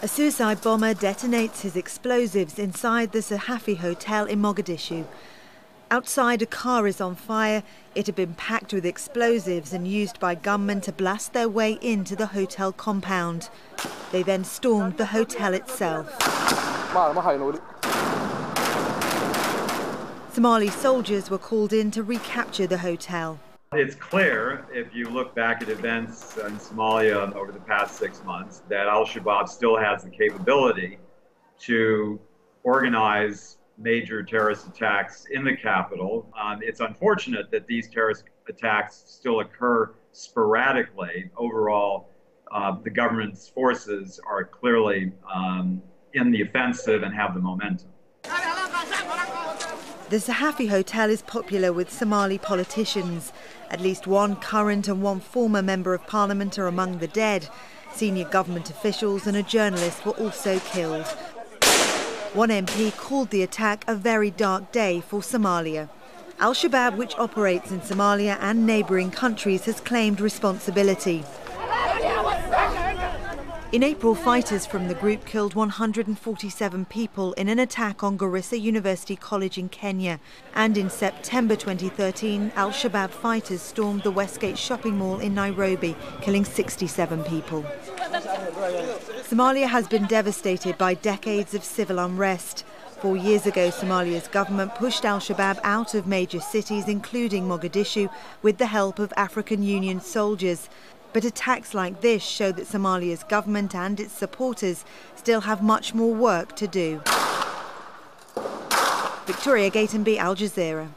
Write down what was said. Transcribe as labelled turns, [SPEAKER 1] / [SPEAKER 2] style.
[SPEAKER 1] A suicide bomber detonates his explosives inside the Saxafi hotel in Mogadishu. Outside, a car is on fire. It had been packed with explosives and used by gunmen to blast their way into the hotel compound. They then stormed the hotel itself. Somali soldiers were called in to recapture the hotel.
[SPEAKER 2] It's clear, if you look back at events in Somalia over the past 6 months, that al-Shabaab still has the capability to organize major terrorist attacks in the capital. It's unfortunate that these terrorist attacks still occur sporadically. Overall, the government's forces are clearly in the offensive and have the momentum.
[SPEAKER 1] The Saxafi hotel is popular with Somali politicians. At least one current and one former member of parliament are among the dead. Senior government officials and a journalist were also killed. One MP called the attack a very dark day for Somalia. Al-Shabaab, which operates in Somalia and neighbouring countries, has claimed responsibility. In April, fighters from the group killed 147 people in an attack on Garissa University College in Kenya. And in September 2013, Al-Shabaab fighters stormed the Westgate shopping mall in Nairobi, killing 67 people. Somalia has been devastated by decades of civil unrest. 4 years ago, Somalia's government pushed Al-Shabaab out of major cities, including Mogadishu, with the help of African Union soldiers. But attacks like this show that Somalia's government and its supporters still have much more work to do. Victoria Gatenby, Al Jazeera.